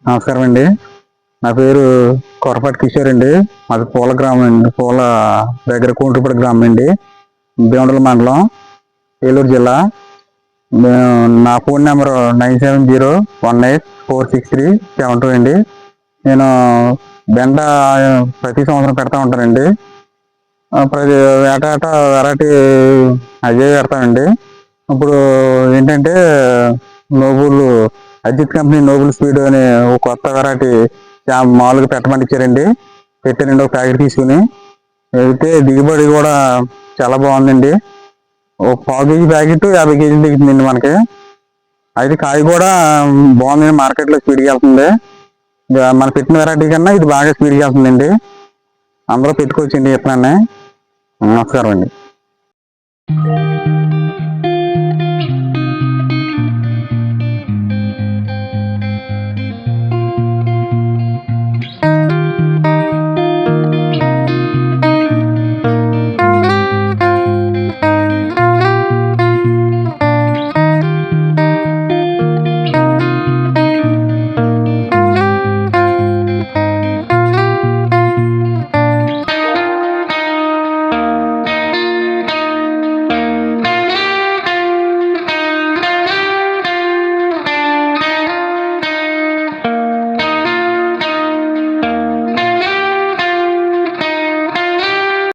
నమస్కారం అండి. నా పేరు కొరపాటి కిషోర్ అండి. మాది పూల గ్రామం అండి. పూల దగ్గర కుంటుపడి గ్రామం అండి, భీమడోలు మండలం, ఏలూరు జిల్లా. నా ఫోన్ నెంబర్ 9701846372 అండి. నేను బెండ ప్రతి సంవత్సరం పెడతా ఉంటానండి. ప్రతి ఏటా వెరైటీ అదే పెడతామండి. ఇప్పుడు ఏంటంటే noble Ajith company noble speed అనే ఒక కొత్త వెరైటీ మామూలుగా పెట్టమని ఇచ్చారండి. పెట్టానండి ఒక ప్యాకెట్ తీసుకుని. అయితే దిగుబడి కూడా చాలా బాగుందండి. ఒక పావు కేజీ ప్యాకెట్ 50 కేజీలు దిగుతుందండి మనకి. అయితే కాయ కూడా బాగుందండి, మార్కెట్లో స్పీడ్గా వెళ్తుంది. మన పెట్టిన వెరైటీ కన్నా ఇది బాగా స్పీడ్గా వెళ్తుందండి. అందరూ పెట్టుకోవచ్చండి విత్తనాన్ని. నమస్కారం అండి.